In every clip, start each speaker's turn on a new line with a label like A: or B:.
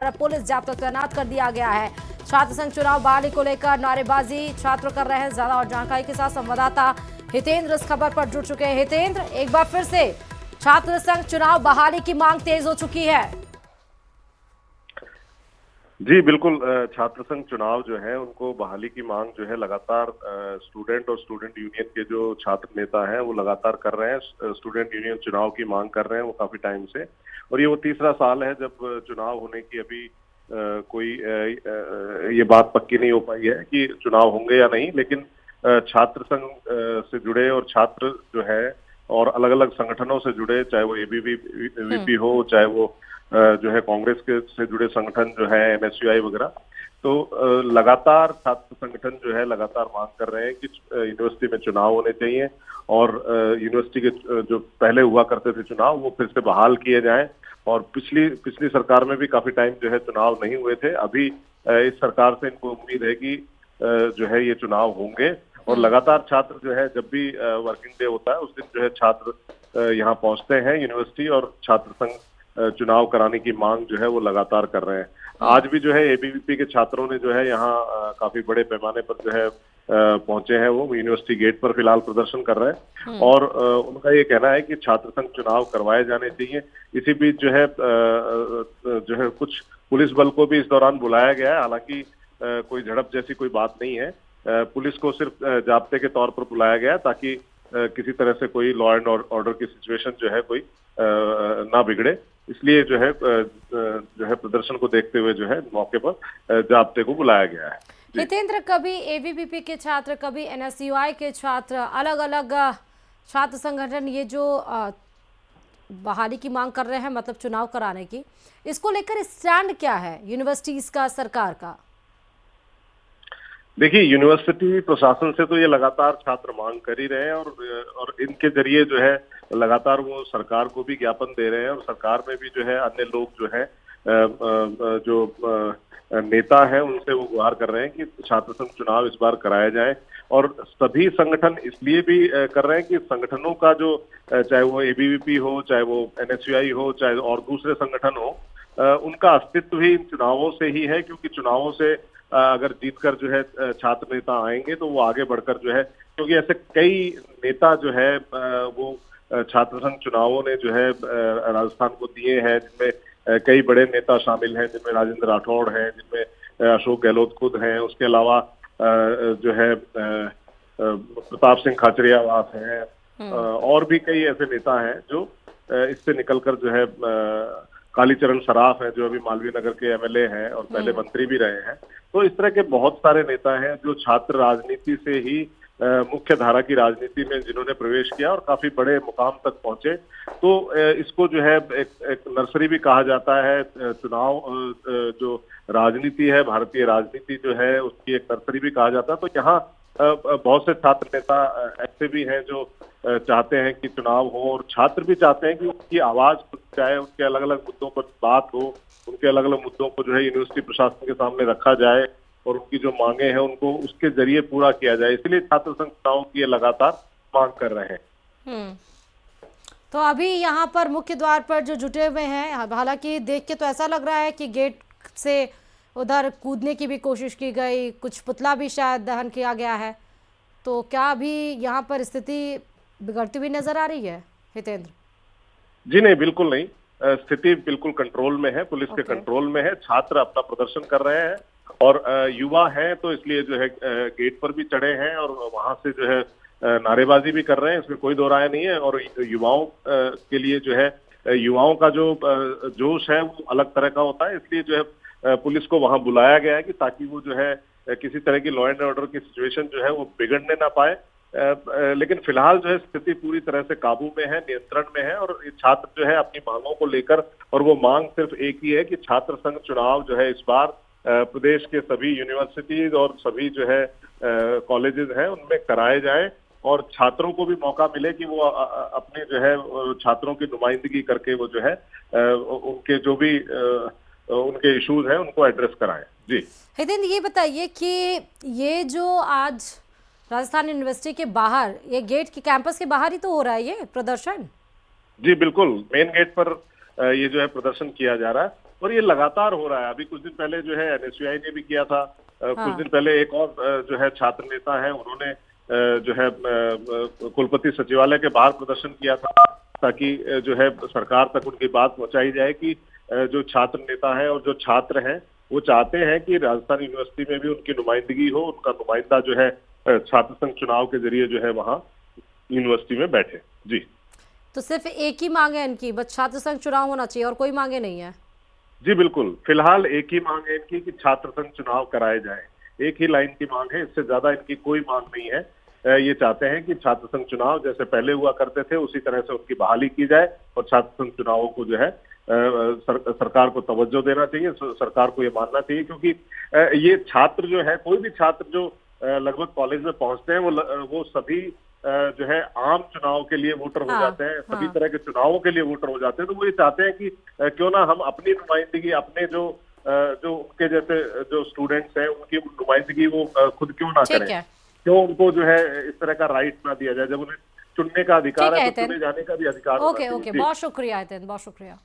A: Police जाब्ता तैनात कर दिया गया है। छात्र संघ चुनाव बहाली को लेकर नारेबाजी छात्र कर रहे हैं। ज्यादा और जानकारी के साथ संवाददाता हितेंद्र इस खबर पर जुड़ चुके हैं। हितेंद्र, एक बार फिर से छात्र संघ चुनाव बहाली की मांग तेज हो चुकी है।
B: जी बिल्कुल, छात्र संघ चुनाव जो है उनको बहाली की मांग जो है लगातार स्टूडेंट और स्टूडेंट यूनियन के जो छात्र नेता हैं वो लगातार कर रहे हैं। स्टूडेंट यूनियन चुनाव की मांग कर रहे हैं वो काफी टाइम से, और ये वो तीसरा साल है जब चुनाव होने की अभी कोई ये बात पक्की नहीं हो पाई है कि चुनाव होंगे या नहीं। लेकिन छात्र संघ से जुड़े और छात्र जो है और अलग अलग संगठनों से जुड़े, चाहे वो एबीवीपी हो, चाहे वो जो है कांग्रेस के से जुड़े संगठन जो है एनएसयूआई वगैरह, तो लगातार छात्र संगठन जो है लगातार मांग कर रहे हैं कि यूनिवर्सिटी में चुनाव होने चाहिए और यूनिवर्सिटी के जो पहले हुआ करते थे चुनाव वो फिर से बहाल किए जाएं। और पिछली सरकार में भी काफी टाइम जो है चुनाव नहीं हुए थे। अभी इस सरकार से इनको उम्मीद है कि जो है ये चुनाव होंगे। और लगातार छात्र जो है जब भी वर्किंग डे होता है उस दिन जो है छात्र यहाँ पहुंचते हैं यूनिवर्सिटी, और छात्र संघ चुनाव कराने की मांग जो है वो लगातार कर रहे हैं। आज भी जो है एबीवीपी के छात्रों ने जो है यहाँ काफी बड़े पैमाने पर जो है पहुंचे हैं। वो यूनिवर्सिटी गेट पर फिलहाल प्रदर्शन कर रहे हैं और उनका ये कहना है कि छात्र संघ चुनाव करवाए जाने चाहिए। इसी बीच जो है कुछ पुलिस बल को भी इस दौरान बुलाया गया है। हालांकि कोई झड़प जैसी कोई बात नहीं है। पुलिस को सिर्फ जाब्ते के तौर पर बुलाया गया ताकि किसी तरह से कोई लॉ एंड ऑर्डर की सिचुएशन जो है कोई ना बिगड़े, इसलिए जो है प्रदर्शन को देखते हुए जो है मौके पर जाब्ते को बुलाया गया है।
A: हितेंद्र, कभी एबीवीपी के छात्र, कभी एनएसयूआई के छात्र, अलग अलग छात्र संगठन ये जो बहाली की मांग कर रहे हैं, मतलब चुनाव कराने की, इसको लेकर स्टैंड क्या है यूनिवर्सिटीज का, सरकार का?
B: देखिए, यूनिवर्सिटी प्रशासन से तो ये लगातार छात्र मांग कर ही रहे हैं और इनके जरिए जो है लगातार वो सरकार को भी ज्ञापन दे रहे हैं। और सरकार में भी जो है अन्य लोग जो है जो नेता हैं उनसे वो गुहार कर रहे हैं कि छात्र संघ चुनाव इस बार कराए जाएं। और सभी संगठन इसलिए भी कर रहे हैं कि संगठनों का जो चाहे वो एबीवीपी हो, चाहे वो एनएसयूआई हो, चाहे और दूसरे संगठन हो, उनका अस्तित्व ही इन चुनावों से ही है। क्योंकि चुनावों से अगर जीतकर जो है छात्र नेता आएंगे तो वो आगे बढ़कर जो है, क्योंकि ऐसे कई नेता जो है वो छात्र संघ चुनावों ने जो है राजस्थान को दिए हैं, जिनमें कई बड़े नेता शामिल हैं, जिनमें राजेंद्र राठौड़ हैं, जिनमें अशोक गहलोत खुद हैं, उसके अलावा जो है प्रताप सिंह खाचरियावास हैं, और भी कई ऐसे नेता हैं जो इससे निकलकर जो है कालीचरण सराफ हैं जो अभी मालवीय नगर के एमएलए हैं और पहले मंत्री भी रहे हैं। तो इस तरह के बहुत सारे नेता हैं जो छात्र राजनीति से ही मुख्य धारा की राजनीति में जिन्होंने प्रवेश किया और काफी बड़े मुकाम तक पहुंचे। तो इसको जो है एक नर्सरी भी कहा जाता है। चुनाव जो राजनीति है, भारतीय राजनीति जो है उसकी एक नर्सरी भी कहा जाता है। तो यहाँ बहुत से छात्र नेता ऐसे भी हैं जो चाहते हैं कि चुनाव हो, और छात्र भी चाहते हैं कि उनकी आवाज चाहे, उनके अलग अलग मुद्दों पर बात हो, उनके अलग अलग मुद्दों को जो है यूनिवर्सिटी प्रशासन के सामने रखा जाए और उनकी जो मांगे हैं उनको उसके जरिए पूरा किया जाए। इसलिए छात्र संघ चुनाव की लगातार मांग कर रहे हैं।
A: तो अभी यहाँ पर मुख्य द्वार पर जो जुटे हुए हैं, हालांकि देख के तो ऐसा लग रहा है कि गेट से उधर कूदने की भी कोशिश की गई, कुछ पुतला भी शायद दहन किया गया है। तो क्या अभी यहाँ पर स्थिति बिगड़ती हुई नजर आ रही है हितेंद्र?
B: जी नहीं, बिल्कुल नहीं। स्थिति बिल्कुल कंट्रोल में है, पुलिस के कंट्रोल में है। छात्र अपना प्रदर्शन कर रहे हैं और युवा हैं तो इसलिए जो है गेट पर भी चढ़े हैं और वहां से जो है नारेबाजी भी कर रहे हैं, इसमें कोई दो राय नहीं है। और युवाओं के लिए जो है युवाओं का जो जोश है वो अलग तरह का होता है, इसलिए जो है पुलिस को वहां बुलाया गया है कि ताकि वो जो है किसी तरह की लॉ एंड ऑर्डर की सिचुएशन जो है वो बिगड़ने ना पाए। लेकिन फिलहाल जो है स्थिति पूरी तरह से काबू में है, नियंत्रण में है। और छात्र जो है अपनी मांगों को लेकर, और वो मांग सिर्फ एक ही है कि छात्र संघ चुनाव जो है इस बार प्रदेश के सभी यूनिवर्सिटीज और सभी जो है कॉलेजेस हैं उनमें कराए जाएं, और छात्रों को भी मौका मिले कि वो अपने जो है छात्रों की नुमाइंदगी करके वो जो है उनके जो भी उनके इश्यूज हैं उनको एड्रेस कराएं। जी
A: हितेंद्र, ये बताइए कि ये जो आज राजस्थान यूनिवर्सिटी के बाहर, ये गेट के कैंपस के बाहर ही तो हो रहा है ये प्रदर्शन?
B: जी बिल्कुल, मेन गेट पर ये जो है प्रदर्शन किया जा रहा है। और ये लगातार हो रहा है। अभी कुछ दिन पहले जो है NSUI ने भी किया था। कुछ दिन पहले एक और जो है छात्र नेता है, उन्होंने जो है कुलपति सचिवालय के बाहर प्रदर्शन किया था, ताकि जो है सरकार तक उनकी बात पहुंचाई जाए कि जो छात्र नेता है और जो छात्र हैं वो चाहते हैं कि राजस्थान यूनिवर्सिटी में भी उनकी नुमाइंदगी हो, उनका नुमाइंदा जो है छात्र संघ चुनाव के जरिए जो है वहाँ यूनिवर्सिटी में बैठे। जी,
A: तो सिर्फ एक ही मांग है इनकी, बस छात्र संघ चुनाव होना चाहिए और कोई मांगे नहीं है?
B: जी बिल्कुल, फिलहाल एक ही मांग है इनकी कि छात्र संघ चुनाव कराए जाए। एक ही लाइन की मांग है, इससे ज्यादा इनकी कोई मांग नहीं है। ये चाहते हैं कि छात्र संघ चुनाव जैसे पहले हुआ करते थे उसी तरह से उनकी बहाली की जाए और छात्र संघ चुनावों को जो है सरकार को तवज्जो देना चाहिए, सरकार को ये मानना चाहिए, क्योंकि ये छात्र जो है, कोई भी छात्र जो लगभग कॉलेज में पहुंचते हैं वो सभी जो है आम चुनाव के लिए वोटर हो जाते हैं, सभी तरह के चुनावों के लिए वोटर हो जाते हैं। तो वो ये चाहते हैं कि क्यों ना हम अपनी नुमाइंदगी, अपने जो उनके जैसे जो स्टूडेंट्स हैं उनकी नुमाइंदगी वो खुद क्यों ना करें, क्यों उनको जो है इस तरह का राइट ना दिया जाए। जब उन्हें चुनने का अधिकार है तो चुने जाने का भी अधिकार होना चाहिए।
A: ओके, बहुत शुक्रिया हितेन, बहुत शुक्रिया।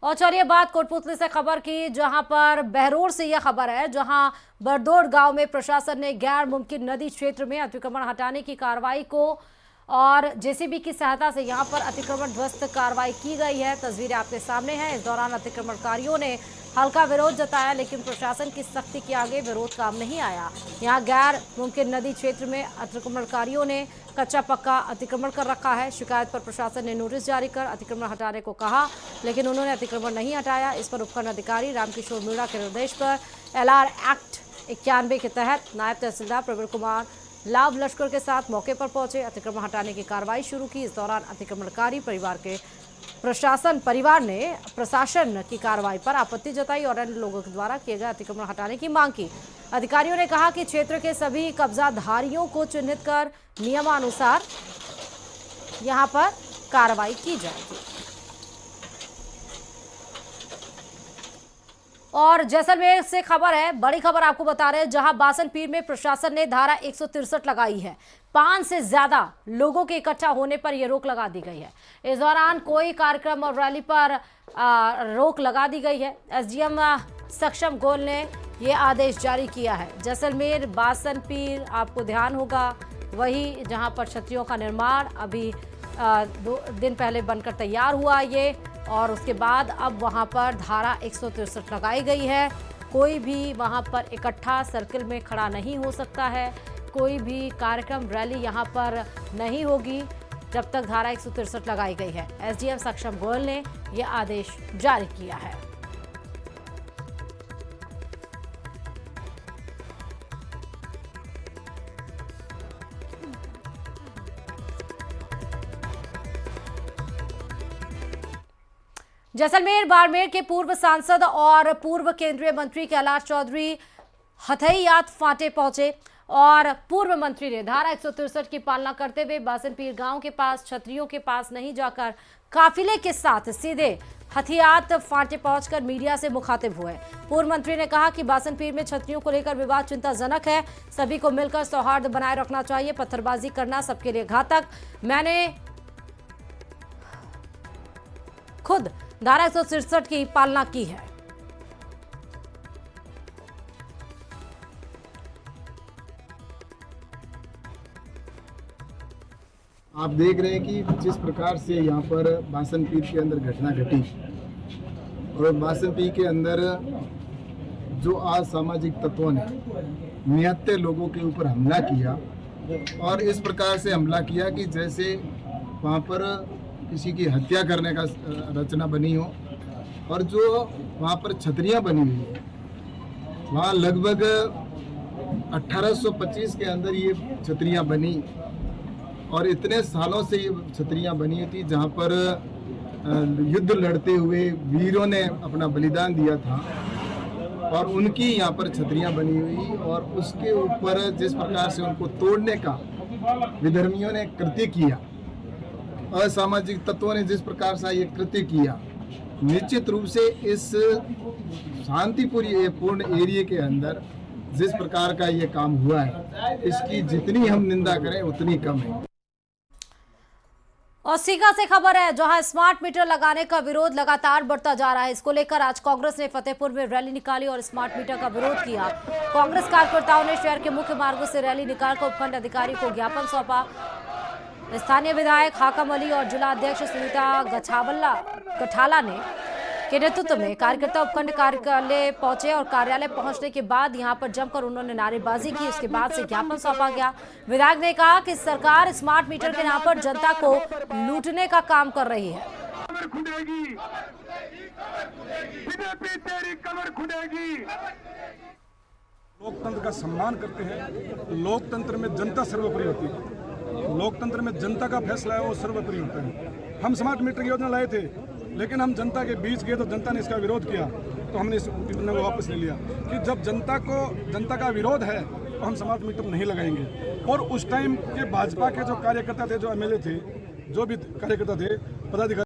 A: और चलिए बात कोटपुतली से खबर की, जहां पर बहरोड से यह खबर है, जहां बरदोड़ गांव में प्रशासन ने गैर मुमकिन नदी क्षेत्र में अतिक्रमण हटाने की कार्रवाई को और जेसीबी की सहायता से यहां पर अतिक्रमण ध्वस्त कार्रवाई की गई है। तस्वीरें आपके सामने हैं। इस दौरान अतिक्रमणकारियों ने हल्का विरोध जताया, लेकिन प्रशासन की सख्ती के आगे विरोध काम नहीं आया। यहां गैर मुमकिन नदी क्षेत्र में अतिक्रमणकारियों ने कच्चा पक्का अतिक्रमण कर रखा है। शिकायत पर प्रशासन ने नोटिस जारी कर अतिक्रमण हटाने को कहा, लेकिन उन्होंने अतिक्रमण नहीं हटाया। इस पर उपखंड अधिकारी रामकिशोर मीणा के निर्देश पर LR एक्ट 91 के तहत नायब तहसीलदार प्रवीण कुमार लाभ लश्कर के साथ मौके पर पहुंचे, अतिक्रमण हटाने की कार्रवाई शुरू की। इस दौरान अतिक्रमणकारी परिवार ने प्रशासन की कार्रवाई पर आपत्ति जताई और अन्य लोगों के द्वारा किए गए अतिक्रमण हटाने की मांग की। अधिकारियों ने कहा कि क्षेत्र के सभी कब्जाधारियों को चिन्हित कर नियमानुसार यहां पर कार्रवाई की जाएगी। और जैसलमेर से खबर है, बड़ी खबर आपको बता रहे हैं, जहां बासनपीर में प्रशासन ने धारा 163 लगाई है। 5 से ज्यादा लोगों के इकट्ठा होने पर यह रोक लगा दी गई है। इस दौरान कोई कार्यक्रम और रैली पर रोक लगा दी गई है। SDM सक्षम गोयल ने यह आदेश जारी किया है। जैसलमेर बासनपीर आपको ध्यान होगा वही जहां पर छतरियों का निर्माण अभी 2 दिन पहले बनकर तैयार हुआ ये, और उसके बाद अब वहां पर धारा 163 लगाई गई है। कोई भी वहां पर इकट्ठा सर्किल में खड़ा नहीं हो सकता है, कोई भी कार्यक्रम रैली यहां पर नहीं होगी जब तक धारा 163 लगाई गई है। SDM सक्षम गोयल ने यह आदेश जारी किया है। जैसलमेर बाड़मेर के पूर्व सांसद और पूर्व केंद्रीय मंत्री कैलाश चौधरी हथैयात फांटे पहुंचे और पूर्व मंत्री ने धारा 163 की पालना करते हुए बासनपीर गांव के पास छतरियों के पास नहीं जाकर काफिले के साथ सीधे हथियात फांटे पहुंचकर मीडिया से मुखातिब हुए। पूर्व मंत्री ने कहा कि बासनपीर में छतरियों को लेकर विवाद चिंताजनक है, सभी को मिलकर सौहार्द बनाए रखना चाहिए, पत्थरबाजी करना सबके लिए घातक। मैंने खुद धारा 163 की पालना की है।
C: आप देख रहे हैं कि जिस प्रकार से यहाँ पर बासनपीर के अंदर घटना घटी और बासनपीर के अंदर जो असामाजिक तत्वों ने निहत्थे लोगों के ऊपर हमला किया और इस प्रकार से हमला किया कि जैसे वहाँ पर किसी की हत्या करने का रचना बनी हो, और जो वहाँ पर छतरियाँ बनी हुई है वहाँ लगभग 1825 के अंदर ये छतरियाँ बनी और इतने सालों से ये छतरियाँ बनी थी जहाँ पर युद्ध लड़ते हुए वीरों ने अपना बलिदान दिया था और उनकी यहाँ पर छतरियाँ बनी हुई, और उसके ऊपर जिस प्रकार से उनको तोड़ने का विधर्मियों ने कृत्य किया, असामाजिक तत्वों ने जिस प्रकार से ये कृत्य किया, निश्चित रूप से इस शांतिपूर्ण एरिया के अंदर जिस प्रकार का ये काम हुआ है, इसकी जितनी हम निंदा करें उतनी कम है।
A: और सीगा से खबर है, जहां स्मार्ट मीटर लगाने का विरोध लगातार बढ़ता जा रहा है। इसको लेकर आज कांग्रेस ने फतेहपुर में रैली निकाली और स्मार्ट मीटर का विरोध किया। कांग्रेस कार्यकर्ताओं ने शहर के मुख्य मार्गों से रैली निकालकर उपखंड अधिकारी को ज्ञापन सौंपा। स्थानीय विधायक हाकम अली और जिला अध्यक्ष सुनीता गठाला ने के नेतृत्व में कार्यकर्ता उपखंड कार्यालय पहुंचे और कार्यालय पहुंचने के बाद यहां पर जमकर उन्होंने नारेबाजी की। उसके बाद से ज्ञापन सौंपा गया। विधायक ने कहा कि सरकार स्मार्ट मीटर के नाम पर जनता को लूटने का काम कर रही है।
D: लोकतंत्र का सम्मान करते हैं। लोकतंत्र में जनता सर्वोपरि होती है। लोकतंत्र में जनता का फैसला है वो सर्वोपरि होता है। हम स्मार्ट मीटर की योजना लाए थे, लेकिन हम जनता के बीच गए तो जनता ने इसका विरोध किया, तो हमने इस योजना को वापस ले लिया कि जब जनता का विरोध है तो हम स्मार्ट मीटर नहीं लगाएंगे। और उस टाइम के भाजपा के जो कार्यकर्ता थे, जो एमएलए थे, जो भी कार्यकर्ता थे, पदाधिकारी